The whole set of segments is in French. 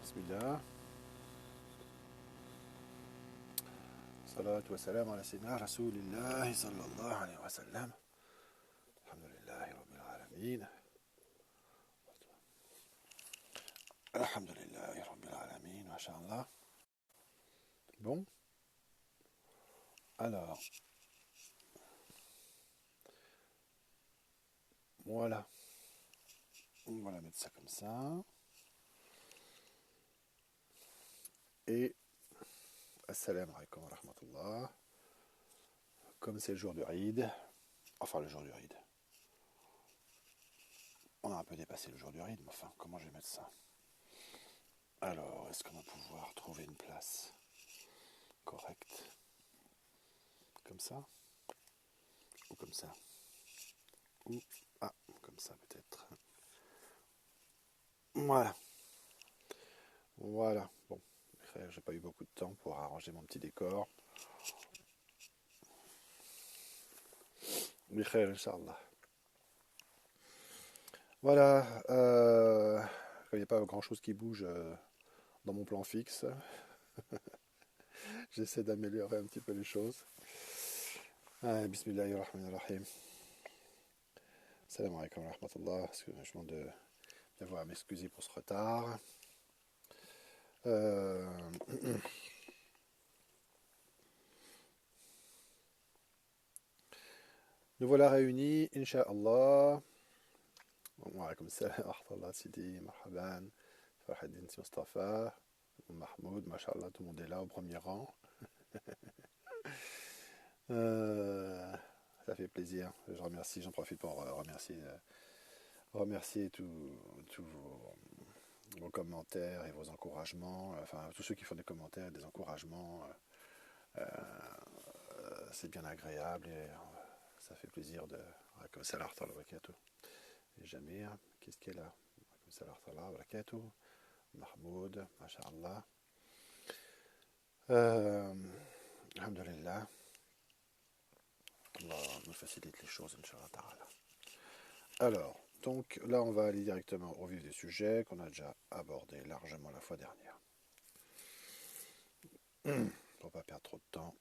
Bismillah. Salatu wa salam ala sayyidina Rasulillahi sallallahu alayhi wa sallam. Alhamdulillahi rabbil alamin. Alhamdulillahi rabbil alamin. Masha'Allah. Bon, alors, voilà. On va la mettre ça comme ça. Et assalamu alaikum wa rahmatullah. Comme c'est le jour du Eid, enfin le jour du Eid. On a un peu dépassé le jour du Eid, mais enfin, comment je vais mettre ça? Alors, est-ce qu'on va pouvoir trouver une place correcte? Comme ça? Ou comme ça? Ou, comme ça peut-être. Voilà. Voilà. Bon, j'ai pas eu beaucoup de temps pour arranger mon petit décor. Bikhair, Inch'Allah. Voilà. Il n'y a pas grand-chose qui bouge dans mon plan fixe. J'essaie d'améliorer un petit peu les choses. Bismillahirrahmanirrahim. Salam alaikum wa rahmatullah. Je demande de bien voir à m'excuser pour ce retard. Nous voilà réunis, Inch'Allah. Wa alaykoum salam wa rahmatullah, Sidi, marhaban, Farhaddin, Mustafa, Mahmoud, Masha'Allah, tout le monde est là au premier rang. Ça fait plaisir. Je remercie, j'en profite pour remercier tous vos commentaires et vos encouragements. Enfin, tous ceux qui font des commentaires et des encouragements. C'est bien agréable et ça fait plaisir de. Comme ça, et Jamir, qu'est-ce qu'elle a? Comme ça, Mahmoud, Masha'Allah. Alhamdulillah. Allah nous facilite les choses, Inch'Allah Ta'ala. Alors, donc là, on va aller directement au vif du sujet qu'on a déjà abordé largement la fois dernière. Pour pas perdre trop de temps.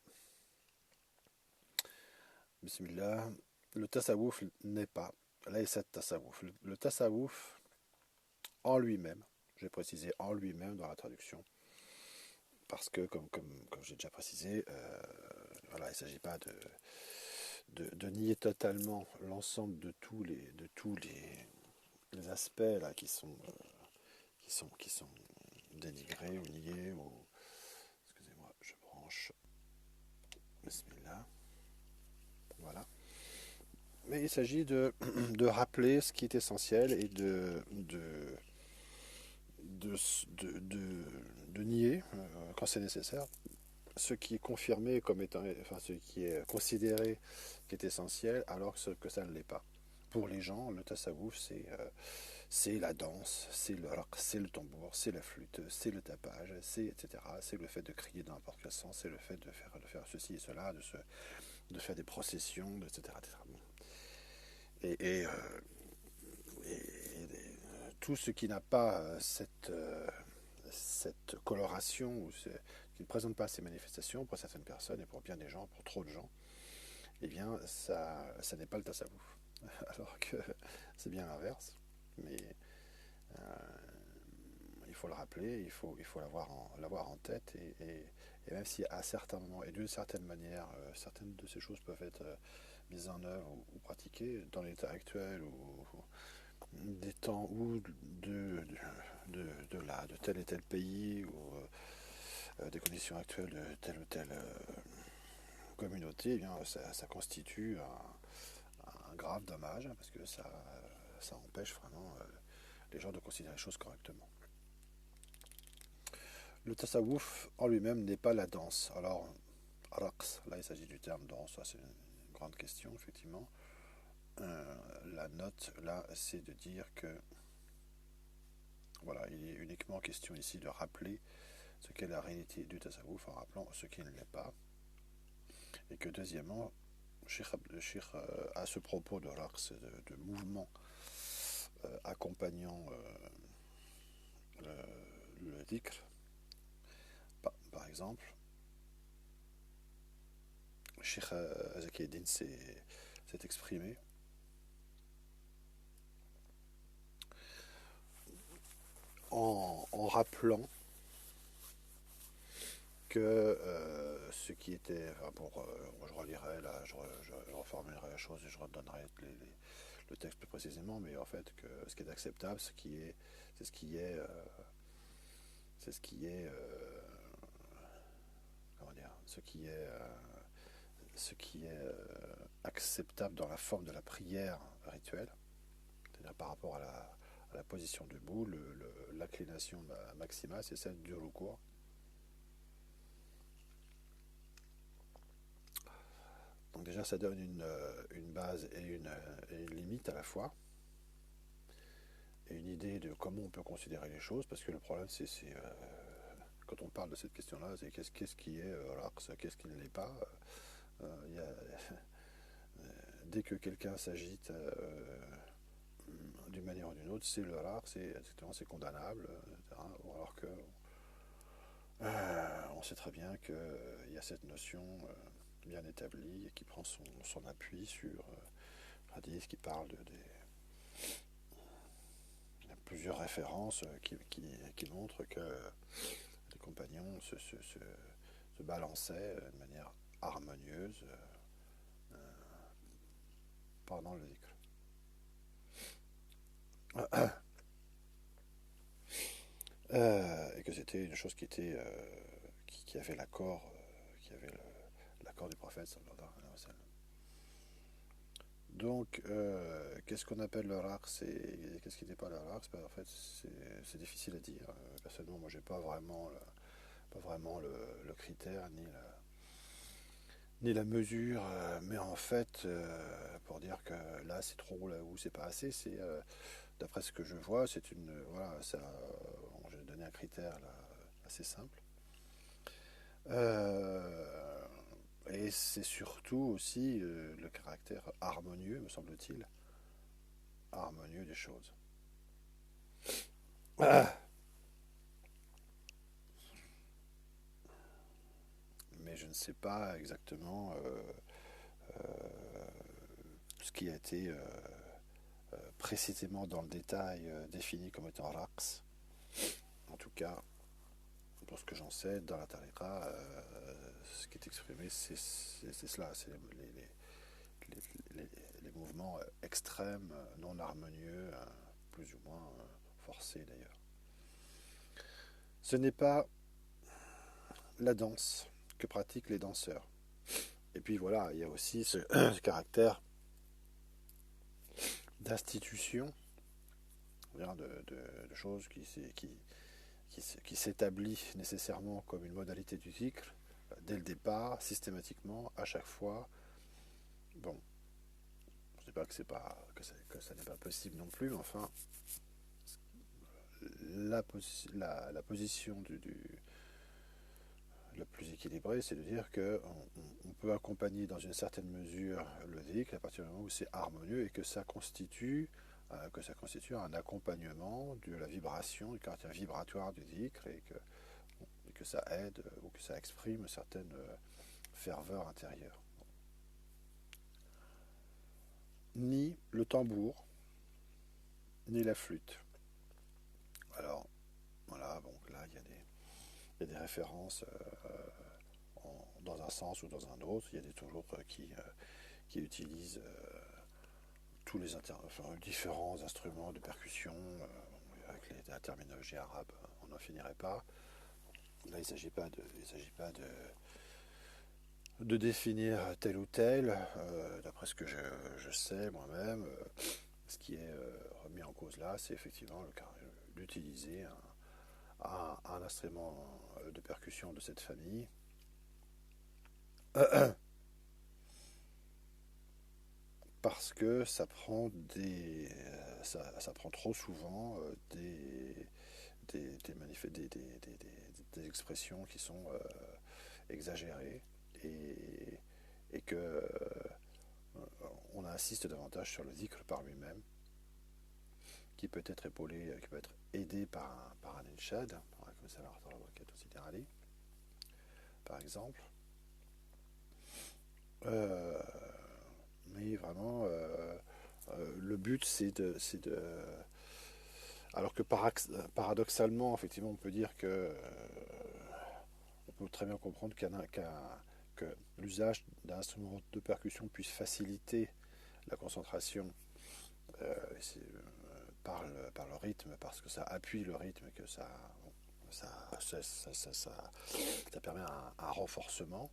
Bismillah. Le tasawwuf n'est pas. Laïsat tasawwuf. Le tasawwuf en lui-même, j'ai précisé en lui-même dans la traduction, parce que, comme j'ai déjà précisé, voilà, il ne s'agit pas de nier totalement l'ensemble de tous les aspects là, qui sont dénigrés ou niés. Excusez-moi, je branche. Bismillah. Voilà. Mais il s'agit de rappeler ce qui est essentiel et de nier, quand c'est nécessaire, ce qui est confirmé comme étant, enfin ce qui est considéré qui est essentiel, alors que ça ne l'est pas. Pour les gens, le tasawwuf, c'est la danse, c'est le raq, c'est le tambour, c'est la flûte, c'est le tapage, c'est etc. C'est le fait de crier dans n'importe quel sens, c'est le fait de faire ceci et cela, de faire des processions, etc. etc. Et tout ce qui n'a pas cette coloration ou qui ne présente pas ces manifestations pour certaines personnes et pour bien des gens, pour trop de gens, eh bien ça n'est pas le tasawwuf. Alors que c'est bien l'inverse. Mais il faut le rappeler, il faut l'avoir en tête et même si à certains moments et d'une certaine manière, certaines de ces choses peuvent être mises en œuvre ou pratiquées dans l'état actuel ou des temps ou de tel et tel pays ou des conditions actuelles de telle ou telle communauté, eh bien, ça constitue un grave dommage parce que ça empêche vraiment les gens de considérer les choses correctement. Le tasawwuf en lui-même n'est pas la danse. Alors, raqs, là il s'agit du terme danse, ça c'est une grande question effectivement. La note là c'est de dire que voilà, il est uniquement question ici de rappeler ce qu'est la réalité du tasawwuf en rappelant ce qui ne l'est pas. Et que deuxièmement, Cheikh à ce propos de raqs, de mouvement accompagnant le dhikr. Par exemple, Cheikh Zaki Eddin s'est exprimé en rappelant que ce qui était, enfin je relirai là, je reformulerai la chose et je redonnerai le texte plus précisément, mais en fait que ce qui est acceptable, c'est ce qui est, c'est ce qui est, comment dire, ce qui est acceptable dans la forme de la prière rituelle, c'est-à-dire par rapport à la position debout, l'inclination maximale, c'est celle du recours. Donc déjà, ça donne une base et une limite à la fois, et une idée de comment on peut considérer les choses, parce que le problème, quand on parle de cette question-là, c'est qu'est-ce qui est l'aqs, qu'est-ce qui ne l'est pas. Y a, dès que quelqu'un s'agite d'une manière ou d'une autre, c'est le raq, c'est condamnable, etc. Alors que on sait très bien qu'il y a cette notion bien établie et qui prend son appui sur hadith qui parle plusieurs références qui montrent que les compagnons se balançaient de manière harmonieuse pendant le dhikr. Et que c'était une chose qui avait l'accord du prophète sallallahu alayhi wa sallam. Donc, qu'est-ce qu'on appelle le raq, qu'est-ce qui n'est pas le raq? En fait, c'est difficile à dire. Personnellement, moi, j'ai pas vraiment le critère ni la mesure, mais en fait, pour dire que là c'est trop, là où c'est pas assez, c'est d'après ce que je vois, c'est voilà, ça, je vais donner un critère là, assez simple. Et c'est surtout aussi le caractère harmonieux, me semble-t-il, harmonieux des choses. Mais je ne sais pas exactement ce qui a été précisément dans le détail défini comme étant raqs. En tout cas, pour ce que j'en sais, dans la tariqa, ce qui est exprimé, c'est cela, c'est les mouvements extrêmes, non harmonieux, plus ou moins forcés d'ailleurs. Ce n'est pas la danse que pratiquent les danseurs. Et puis voilà, il y a aussi ce caractère d'institution, de choses qui s'établit nécessairement comme une modalité du dhikr, dès le départ, systématiquement, à chaque fois. Bon, je ne dis pas que ça n'est pas possible non plus, mais enfin, la position le plus équilibré, c'est de dire qu'on peut accompagner dans une certaine mesure le dhikr à partir du moment où c'est harmonieux et que ça constitue un accompagnement de la vibration, du caractère vibratoire du dhikr et que ça aide ou que ça exprime une certaine ferveur intérieure. Ni le tambour, ni la flûte. Alors, voilà, bon, là, il y a des références dans un sens ou dans un autre. Il y a toujours qui utilisent tous les différents instruments de percussion. Avec la terminologie arabe, on n'en finirait pas. Là, il ne s'agit pas de définir tel ou tel. D'après ce que je sais moi-même, ce qui est remis en cause là, c'est effectivement d'utiliser un instrument de percussion de cette famille parce que ça prend ça prend trop souvent des expressions qui sont exagérées et que on insiste davantage sur le dhikr par lui-même qui peut être épaulé, qui peut être aidé par un Irshad, comme ça par exemple. Euh, mais vraiment, le but, alors que paradoxalement, effectivement, on peut dire que on peut très bien comprendre que l'usage d'un instrument de percussion puisse faciliter la concentration euh, par le rythme, parce que ça appuie le rythme, que ça, ça permet un renforcement.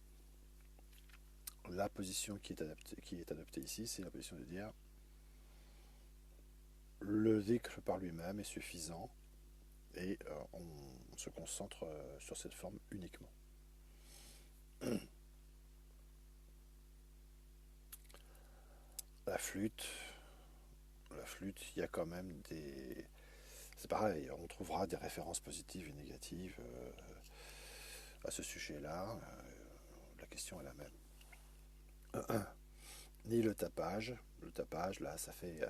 La position qui est adoptée ici, c'est la position de dire le dhikr par lui-même est suffisant et on se concentre sur cette forme uniquement. La flûte, il y a quand même des... C'est pareil, on trouvera des références positives et négatives à ce sujet-là. La question est la même. Ni le tapage là, ça fait...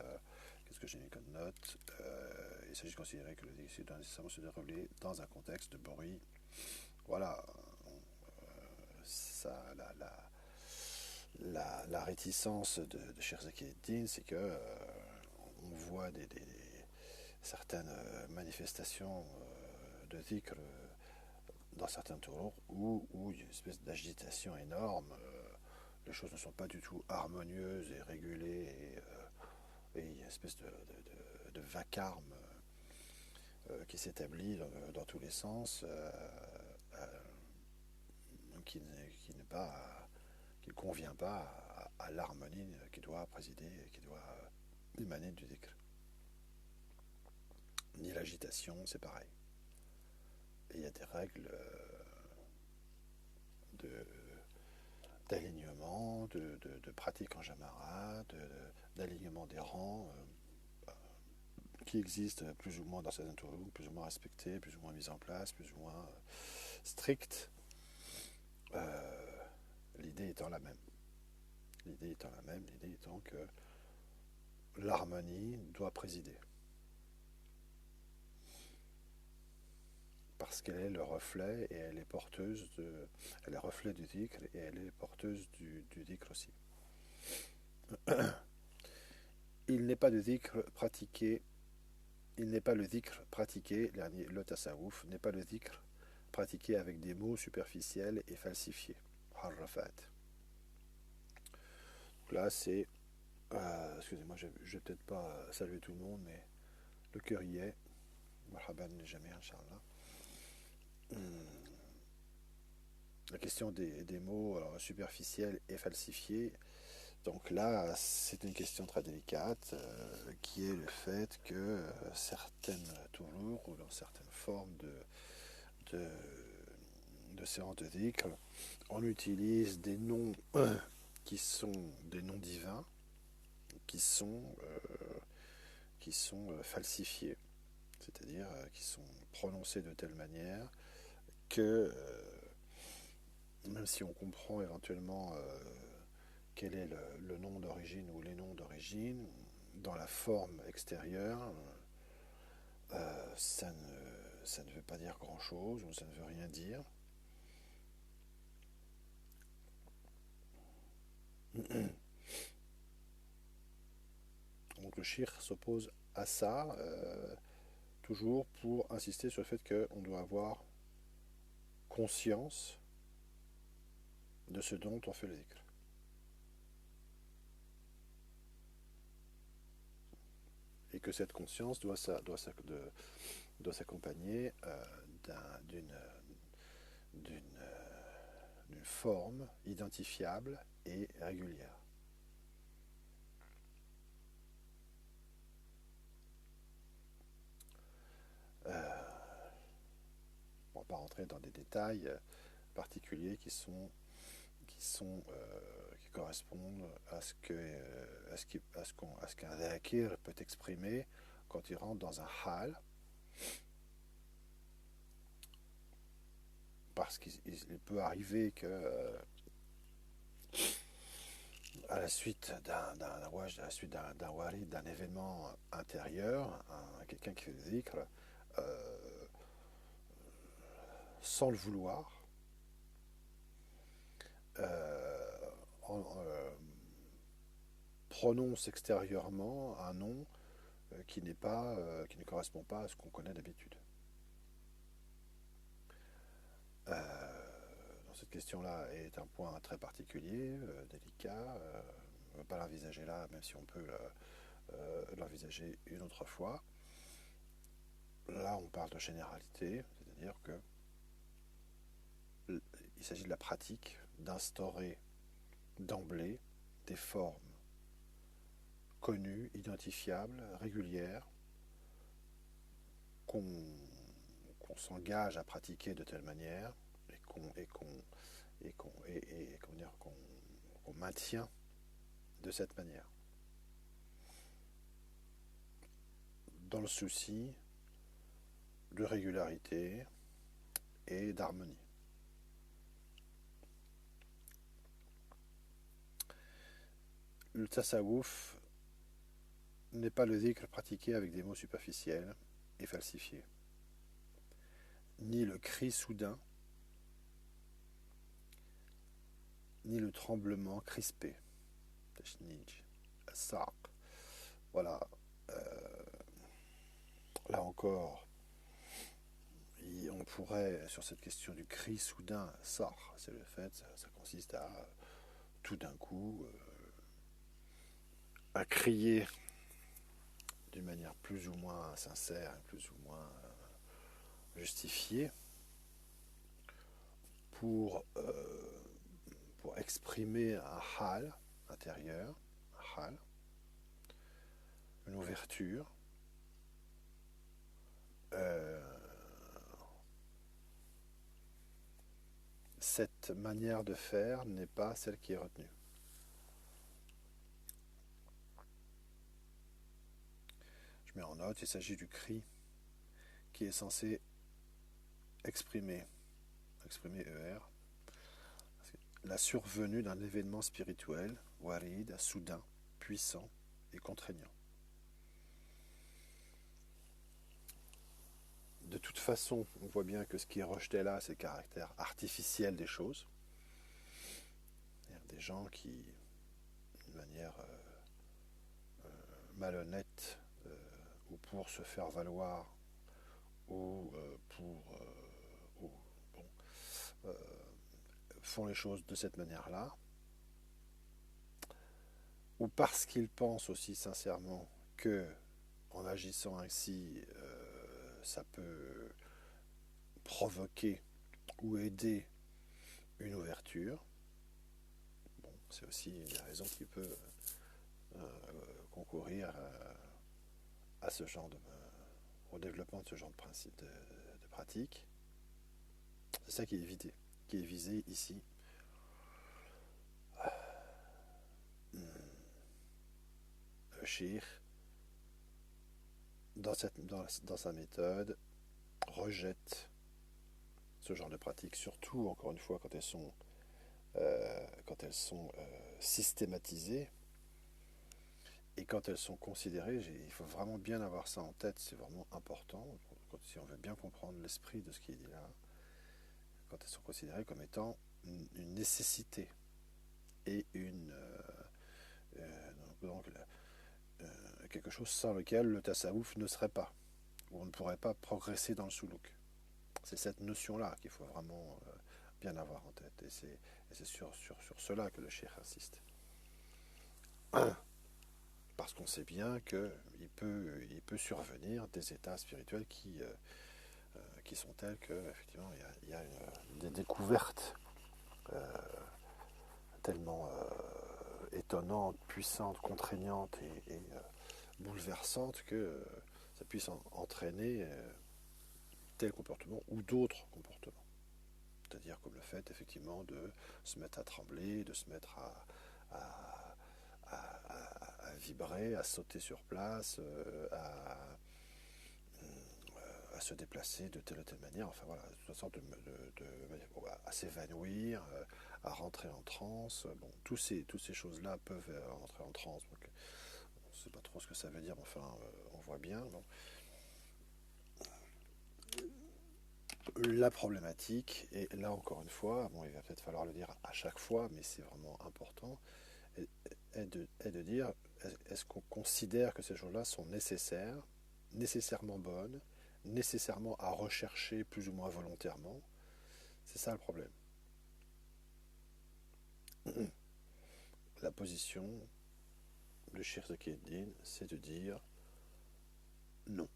qu'est-ce que j'ai mis comme note Il s'agit de considérer que le dhikr doit nécessairement se dérouler dans un contexte de bruit. Voilà, ça, la réticence de Cheikh Zaki, c'est que on voit certaines manifestations de dhikr dans certains tours où il y a une espèce d'agitation énorme. Les choses ne sont pas du tout harmonieuses et régulées et il y a une espèce de vacarme qui s'établit dans tous les sens, qui n'est pas, qui ne convient pas à l'harmonie qui doit présider, qui doit émaner du dhikr. Ni l'agitation, c'est pareil. Et il y a des règles de, d'alignement, de pratique en jamara, d'alignement des rangs, qui existent plus ou moins dans certains tours, plus ou moins respectés, plus ou moins mis en place, plus ou moins stricts. L'idée étant la même. L'idée étant que l'harmonie doit présider. Parce qu'elle est le reflet et elle est porteuse elle est reflet du dhikr et elle est porteuse du dhikr aussi. Il n'est pas de dhikr pratiqué, il n'est pas le dhikr pratiqué, le tasawwuf n'est pas le dhikr pratiqué avec des mots superficiels et falsifiés. Harrafat. Donc là, c'est. Excusez-moi, je ne vais peut-être pas saluer tout le monde, mais le cœur y est. Marhaban jamais, Inch'Allah. La question des mots superficiels et falsifiés. Donc là, c'est une question très délicate qui est le fait que certaines toulours ou dans certaines formes de séances de dhikr, on utilise des noms qui sont des noms divins qui sont falsifiés, c'est-à-dire qui sont prononcés de telle manière que même si on comprend éventuellement quel est le nom d'origine ou les noms d'origine, dans la forme extérieure, ça ne veut pas dire grand-chose ou ça ne veut rien dire. Donc le shir s'oppose à ça, toujours pour insister sur le fait qu'on doit avoir conscience de ce dont on fait le dhikr. Et que cette conscience doit s'accompagner d'une forme identifiable et régulière. On ne va pas rentrer dans des détails particuliers qui correspondent à ce qu'un dhakir peut exprimer quand il rentre dans un hal, parce qu'il peut arriver que à la suite d'un wajh, à la suite d'un warid, d'un événement intérieur, quelqu'un qui fait le zikr, euh, sans le vouloir, prononce extérieurement un nom qui ne correspond pas à ce qu'on connaît d'habitude. Dans cette question-là est un point très particulier, délicat. On ne va pas l'envisager là, même si on peut l'envisager une autre fois. Là, on parle de généralité, c'est-à-dire que il s'agit de la pratique d'instaurer d'emblée des formes connues, identifiables, régulières, qu'on qu'on s'engage à pratiquer de telle manière qu'on maintient de cette manière, dans le souci de régularité et d'harmonie. Le tasawwuf n'est pas le dhikr pratiqué avec des mots superficiels et falsifiés, ni le cri soudain, ni le tremblement crispé. Tashnij, as-saq. Voilà. Là encore, on pourrait, sur cette question du cri soudain, sort, c'est le fait, ça consiste à tout d'un coup à crier d'une manière plus ou moins sincère, plus ou moins justifiée, pour, euh, pour exprimer un hal intérieur, un hal, une ouverture, cette manière de faire n'est pas celle qui est retenue. Je mets en note, il s'agit du cri qui est censé exprimer ER, la survenue d'un événement spirituel, warid, soudain, puissant et contraignant. De toute façon, on voit bien que ce qui est rejeté là, c'est le caractère artificiel des choses. Des gens qui, d'une manière malhonnête, ou pour se faire valoir, ou ou, bon, euh, font les choses de cette manière-là, ou parce qu'ils pensent aussi sincèrement que, en agissant ainsi, ça peut provoquer ou aider une ouverture. Bon, c'est aussi une raison qui peut concourir à ce genre au développement de ce genre de principe de pratique. C'est ça qui est visé ici. Le shir, dans sa méthode, rejette ce genre de pratique, surtout, encore une fois, quand elles sont systématisées et quand elles sont considérées. Il faut vraiment bien avoir ça en tête, c'est vraiment important, si on veut bien comprendre l'esprit de ce qui est dit là, quand elles sont considérées comme étant une nécessité et donc, quelque chose sans lequel le tasawwuf ne serait pas, où on ne pourrait pas progresser dans le soulouk. C'est cette notion-là qu'il faut vraiment bien avoir en tête, et c'est sur cela que le cheikh insiste. Parce qu'on sait bien qu'il peut survenir des états spirituels qui sont tels qu'effectivement il y a des découvertes tellement étonnantes, puissantes, contraignantes et bouleversantes que ça puisse entraîner tel comportement ou d'autres comportements. C'est-à-dire comme le fait effectivement de se mettre à trembler, de se mettre à vibrer, à sauter sur place, à à se déplacer de telle ou telle manière, enfin voilà, de toute façon bon, à s'évanouir, à rentrer en transe. Bon, toutes ces choses-là peuvent rentrer en transe. Donc, on ne sait pas trop ce que ça veut dire, mais enfin, on voit bien. Bon. La problématique, et là encore une fois, bon, il va peut-être falloir le dire à chaque fois, mais c'est vraiment important, est de dire est-ce qu'on considère que ces choses-là sont nécessaires, nécessairement bonnes, nécessairement à rechercher plus ou moins volontairement. C'est ça le problème. La position de Shir Zakieddin, c'est de dire non.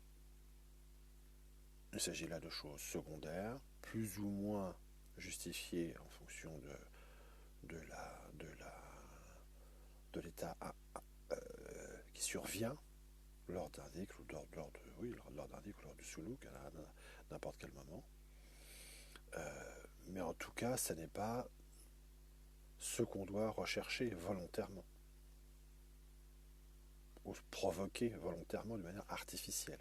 Il s'agit là de choses secondaires, plus ou moins justifiées en fonction de la, de la, de l'état qui survient lors d'un dhikr ou lors d'un dhikr ou lors du soulouk à n'importe quel moment. Mais en tout cas, ce n'est pas ce qu'on doit rechercher volontairement ou provoquer volontairement de manière artificielle.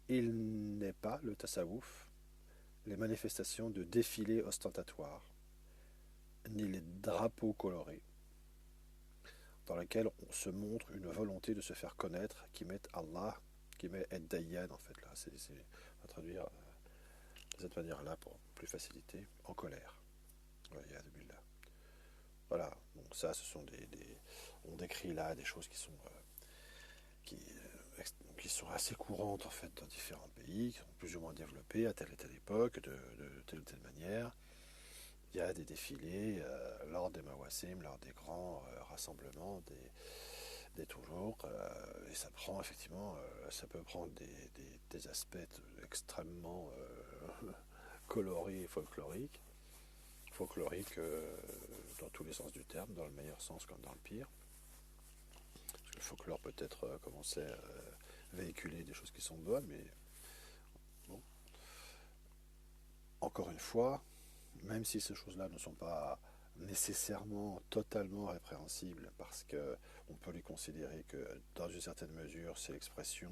Il n'est pas, le tasawwuf, les manifestations de défilés ostentatoires, ni les drapeaux colorés, dans lesquels on se montre une volonté de se faire connaître, qui met Allah, qui met Ed-Dayyan, en fait, là, on va traduire de cette manière-là pour plus faciliter, en colère. Voilà, donc ça, ce sont on décrit là des choses qui, qui sont assez courantes en fait dans différents pays, qui sont plus ou moins développées à telle et telle époque, de telle ou telle manière. Il y a des défilés lors des Mawassim, lors des grands rassemblements, des toujours, et ça prend effectivement, ça peut prendre des aspects extrêmement colorés et folkloriques. Folkloriques dans tous les sens du terme, dans le meilleur sens comme dans le pire. Parce que le folklore peut-être commencer à véhiculer des choses qui sont bonnes, mais bon. Encore une fois, même si ces choses-là ne sont pas nécessairement totalement répréhensibles, parce qu'on peut les considérer que dans une certaine mesure, c'est l'expression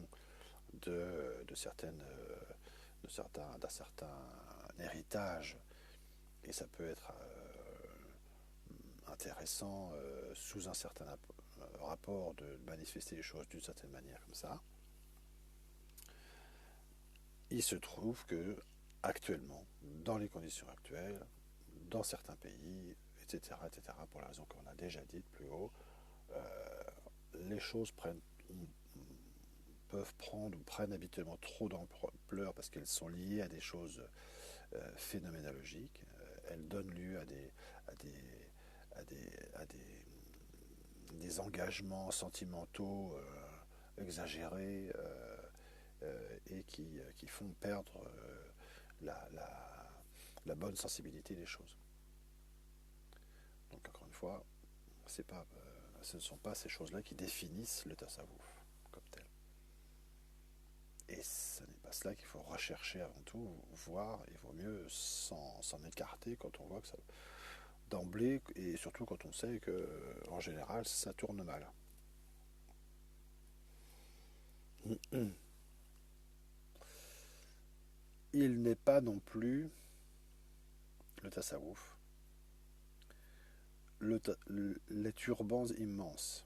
de certaines, d'un certain héritage, et ça peut être intéressant sous un certain rapport de manifester les choses d'une certaine manière comme ça. Il se trouve que actuellement, dans les conditions actuelles, dans certains pays, etc., pour la raison qu'on a déjà dite plus haut, les choses peuvent prendre ou prennent habituellement trop d'ampleur parce qu'elles sont liées à des choses phénoménologiques. Elles donnent lieu à des engagements sentimentaux exagérés et qui font perdre la bonne sensibilité des choses. Donc encore une fois, ce ne sont pas ces choses-là qui définissent le tasawwuf comme tel. Et ce n'est pas cela qu'il faut rechercher avant tout, voir, il vaut mieux s'en écarter quand on voit que ça d'emblée, et surtout quand on sait que en général ça tourne mal. Il n'est pas non plus le tasawwuf, les turbans immenses,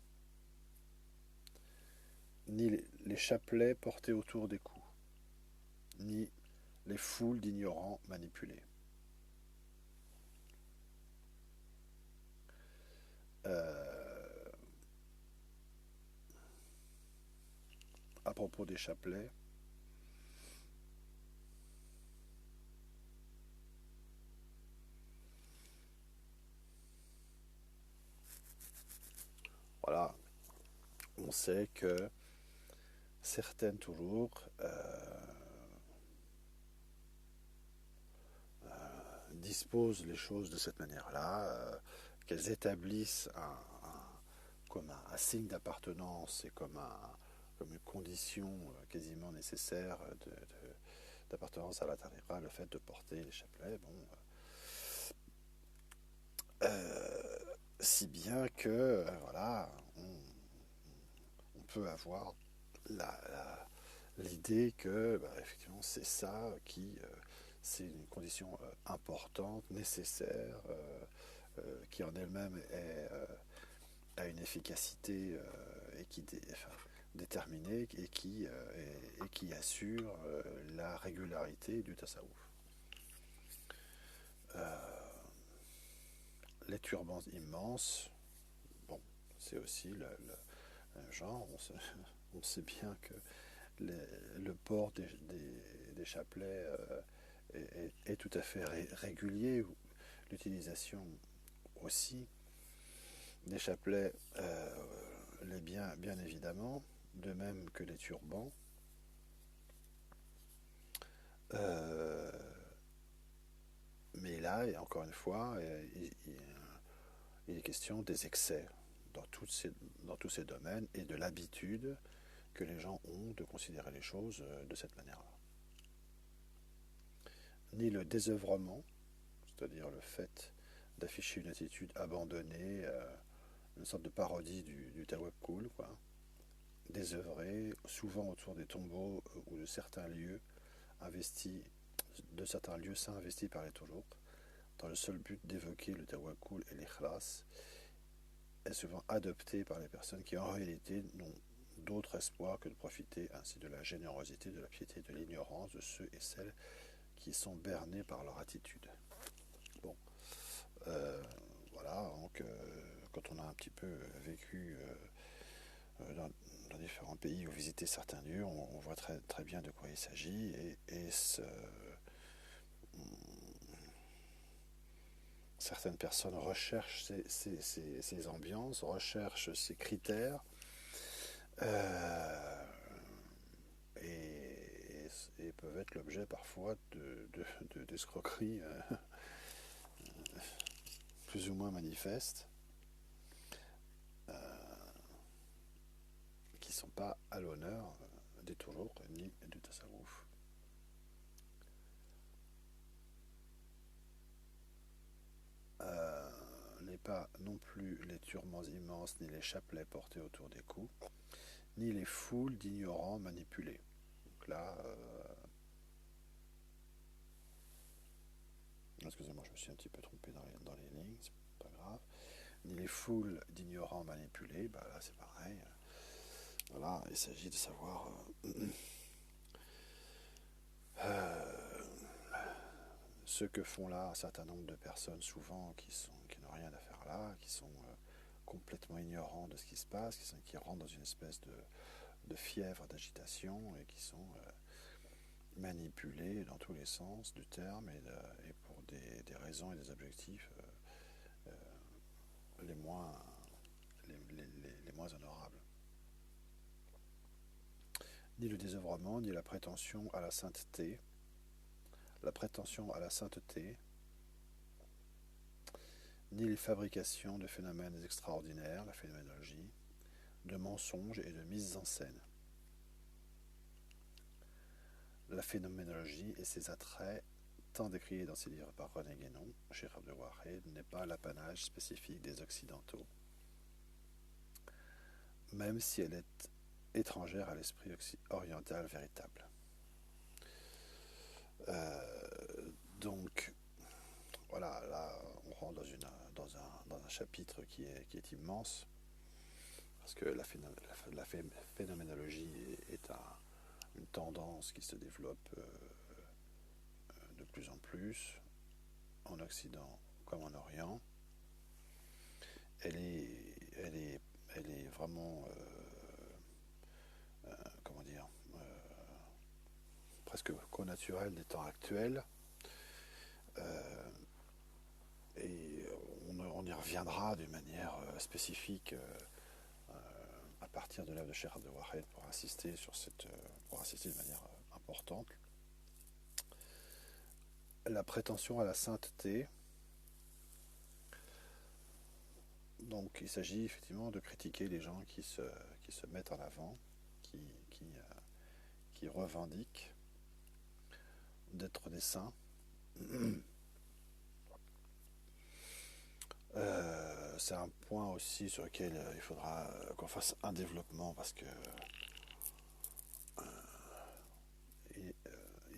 ni les chapelets portés autour des cous, ni les foules d'ignorants manipulés. À propos des chapelets, voilà, on sait que certaines toujours disposent les choses de cette manière-là, qu'elles établissent comme un signe d'appartenance et comme une condition quasiment nécessaire d'appartenance à la tariqa, le fait de porter les chapelets. Bon, si bien que voilà, peut avoir l'idée que effectivement c'est ça qui c'est une condition importante, nécessaire, qui en elle-même a une efficacité enfin, déterminée et qui assure la régularité du tasawwuf. Les turbans immenses, bon, c'est aussi un genre. On sait bien que le port des chapelets est tout à fait régulier. L'utilisation aussi des chapelets l'est bien évidemment, de même que les turbans. Mais là, et encore une fois, il est question des excès dans tous ces domaines et de l'habitude que les gens ont de considérer les choses de cette manière-là. Ni le désœuvrement, c'est-à-dire le fait d'afficher une attitude abandonnée, une sorte de parodie du tawakkul, quoi, désœuvré, souvent autour des tombeaux ou de certains lieux saints investis par les toulouks, dans le seul but d'évoquer le tawakkul et l'ikhlas, est souvent adopté par les personnes qui en réalité n'ont d'autre espoir que de profiter ainsi de la générosité, de la piété, de l'ignorance de ceux et celles qui sont bernés par leur attitude. Bon, voilà, donc quand on a un petit peu vécu dans différents pays ou visité certains lieux, on voit très bien de quoi il s'agit et certaines personnes recherchent ces ambiances, recherchent ces critères et peuvent être l'objet parfois d'escroqueries plus ou moins manifestes qui ne sont pas à l'honneur des toulouks ni du tasawwuf. N'est pas non plus les turbans immenses ni les chapelets portés autour des cous, ni les foules d'ignorants manipulés. Donc là, excusez-moi, je me suis un petit peu trompé dans les lignes, c'est pas grave. Ni les foules d'ignorants manipulés, là c'est pareil. Voilà, il s'agit de savoir ce que font là un certain nombre de personnes, souvent qui n'ont rien à faire là, qui sont complètement ignorants de ce qui se passe, qui rentrent dans une espèce de fièvre, d'agitation et qui sont manipulés dans tous les sens du terme et pour des raisons et des objectifs les moins honorables. Ni le désœuvrement, ni la prétention à la sainteté. La prétention à la sainteté, ni les fabrications de phénomènes extraordinaires, la phénoménologie, de mensonges et de mises en scène. La phénoménologie et ses attraits, tant décriés dans ses livres par René Guénon, Cheikh Abdel Wahid, n'est pas l'apanage spécifique des Occidentaux, même si elle est étrangère à l'esprit oriental véritable. Donc, voilà, là, on rentre dans un chapitre qui est immense, parce que la phénoménologie est une tendance qui se développe de plus en plus, en Occident comme en Orient. Elle est vraiment, comment dire, presque connaturelle des temps actuels. Et on y reviendra d'une manière spécifique à partir de l'œuvre de Cheikh Abdel Wahid pour insister de manière importante. La prétention à la sainteté. Donc il s'agit effectivement de critiquer les gens qui se mettent en avant, qui revendiquent d'être des saints. C'est un point aussi sur lequel il faudra qu'on fasse un développement parce que il,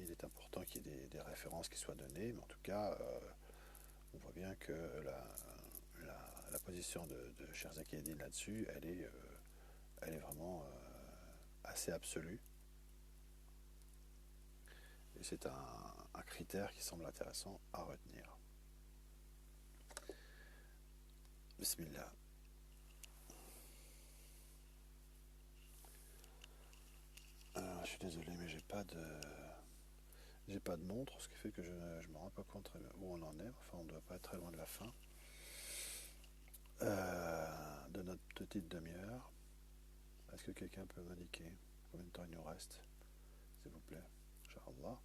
il est important qu'il y ait des références qui soient données, mais en tout cas, on voit bien que la position de Sherzaki Eddin là-dessus, elle est vraiment assez absolue. Et c'est un critère qui semble intéressant à retenir. Bismillah. Je suis désolé, mais j'ai pas de montre, ce qui fait que je me rends pas compte où on en est. Enfin, on ne doit pas être très loin de la fin de notre petite demi-heure. Est-ce que quelqu'un peut m'indiquer combien de temps il nous reste, s'il vous plaît? Inch'Allah.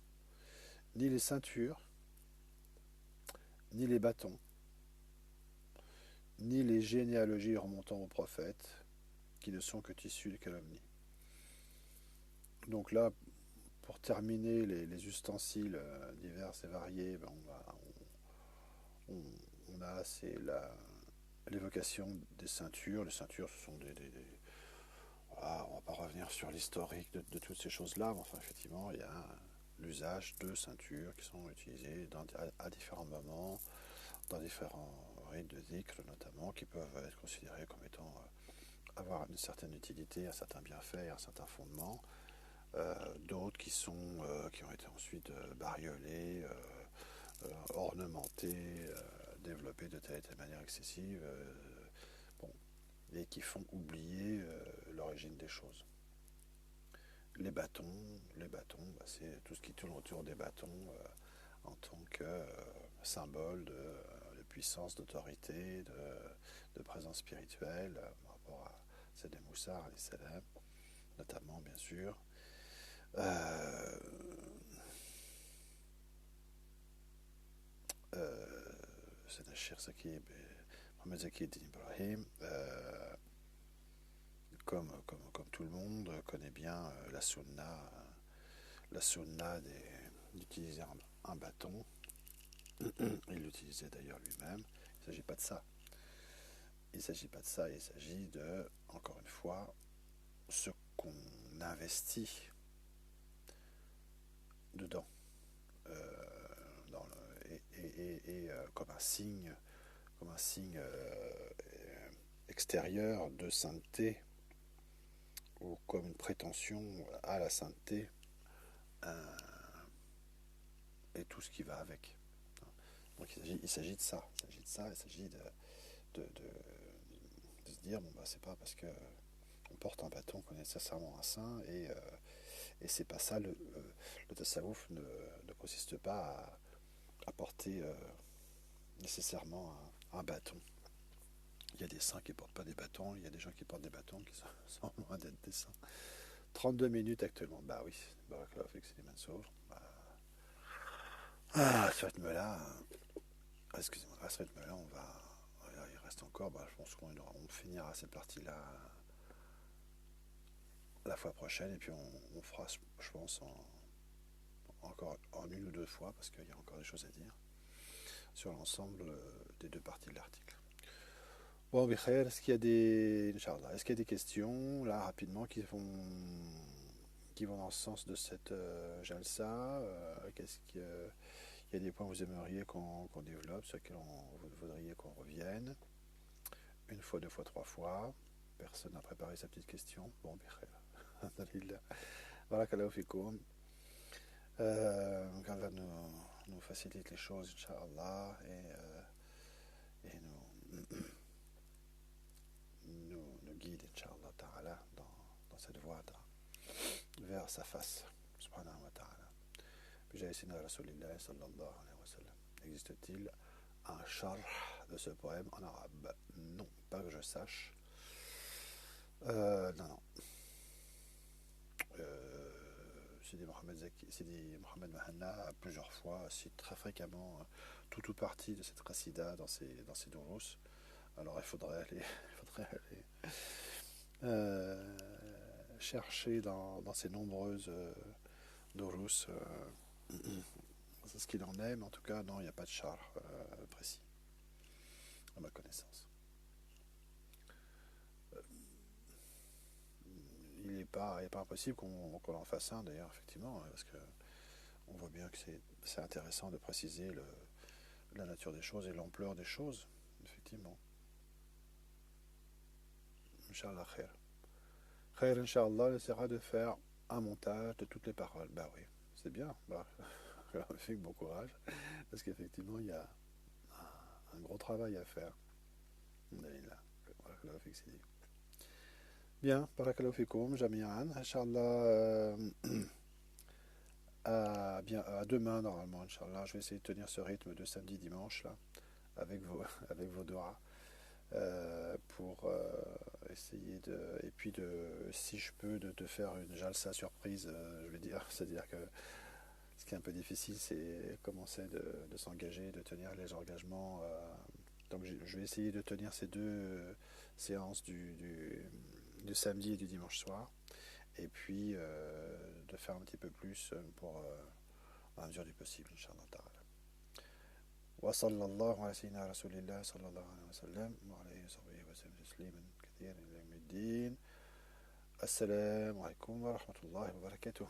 Ni les ceintures, ni les bâtons, ni les généalogies remontant aux prophètes, qui ne sont que tissus de calomnie. Donc là, pour terminer les ustensiles divers et variés, ben on a l'évocation des ceintures. Les ceintures, ce sont voilà, on ne va pas revenir sur l'historique de toutes ces choses-là, mais enfin, effectivement, il y a l'usage de ceintures qui sont utilisées à différents moments, dans différents rites de dhikr notamment, qui peuvent être considérés comme étant avoir une certaine utilité, un certain bienfait, un certain fondement. D'autres qui ont été ensuite bariolés, ornementés, développés de telle et telle manière excessive, bon, et qui font oublier l'origine des choses. Les bâtons, c'est tout ce qui tourne autour des bâtons en tant que symbole de puissance, d'autorité, de présence spirituelle par rapport à Sayyidina Moussa, alayhi salam, notamment bien sûr. C'est un Cheikh Zaki, Mohamed Zaki Eddin Ibrahim, comme tout le monde, connaît bien la sunna d'utiliser un bâton. Il l'utilisait d'ailleurs lui-même. Il ne s'agit pas de ça. Il ne s'agit pas de ça, il s'agit de, encore une fois, ce qu'on investit dedans. Comme un signe extérieur de sainteté ou comme une prétention à la sainteté et tout ce qui va avec. Donc il s'agit de ça, il s'agit de se dire bon bah c'est pas parce que on porte un bâton qu'on est nécessairement un saint et c'est pas ça le tasawwuf ne consiste pas à porter nécessairement un bâton. Il y a des saints qui ne portent pas des bâtons, il y a des gens qui portent des bâtons qui sont loin d'être des saints. 32 minutes actuellement, bah oui, Barakallahu fik Sidi Mansour. À ce rythme-là, excusez-moi, à ce rythme-là, il reste encore, je pense qu'on finira cette partie-là la fois prochaine et puis on fera, je pense, encore en une ou deux fois parce qu'il y a encore des choses à dire sur l'ensemble des deux parties de l'article. Bon, Bikhair, est-ce qu'il y a Inch'Allah, est-ce qu'il y a des questions, là, rapidement, qui vont dans ce sens de cette jalsa Qu'est-ce qu'il y a des points que vous aimeriez qu'on développe, sur lesquels vous voudriez qu'on revienne? Une fois, deux fois, trois fois. Personne n'a préparé sa petite question. Bon, Bikhair. Alhamdulillah. Barakallahu fikoum. Allah nous facilite les choses, Inch'Allah, et nous guide, Inch'Allah Ta'ala, dans cette voie vers sa face, subhanahu wa ta'ala. Bijay Sina Rasulillah sallallahu alayhi wa sallam. Existe-t-il un charh de ce poème en arabe? Non, pas que je sache. Non. Sidi Mohamed Mahanna, plusieurs fois, cite très fréquemment tout ou partie de cette qasida dans ses durus. Alors il faudrait aller chercher dans ces nombreuses durus c'est ce qu'il en est, mais en tout cas, non, il n'y a pas de char précis. à ma connaissance. Il n'est pas impossible qu'on en fasse un d'ailleurs, effectivement, parce que on voit bien que c'est intéressant de préciser la nature des choses et l'ampleur des choses, effectivement. Inch'Allah khair. Khair, Inch'Allah, essaiera de faire un montage de toutes les paroles. Bah oui, c'est bien. Bah, fait bon courage, parce qu'effectivement, il y a un gros travail à faire. Alhamdulillah. Barakallahu fik, Sidi. Bien, barakallahu fikoum, jami'an. Inch'Allah, à demain, normalement, Inch'Allah. Je vais essayer de tenir ce rythme de samedi-dimanche, là, avec vos, avec vos doigts. Pour essayer de. Et puis, si je peux, de faire une jalsa surprise, je vais dire. C'est-à-dire que ce qui est un peu difficile, c'est commencer de s'engager, de tenir les engagements. Donc, je vais essayer de tenir ces deux séances du samedi et du dimanche soir. Et puis, de faire un petit peu plus à mesure du possible, Inch'Allah ta'ala. وصلى الله على سيدنا رسول الله صلى الله عليه وسلم وعلى آله وصحبه وسلم تسليما كثيرا إلى يوم الدين. السلام عليكم ورحمة الله وبركاته.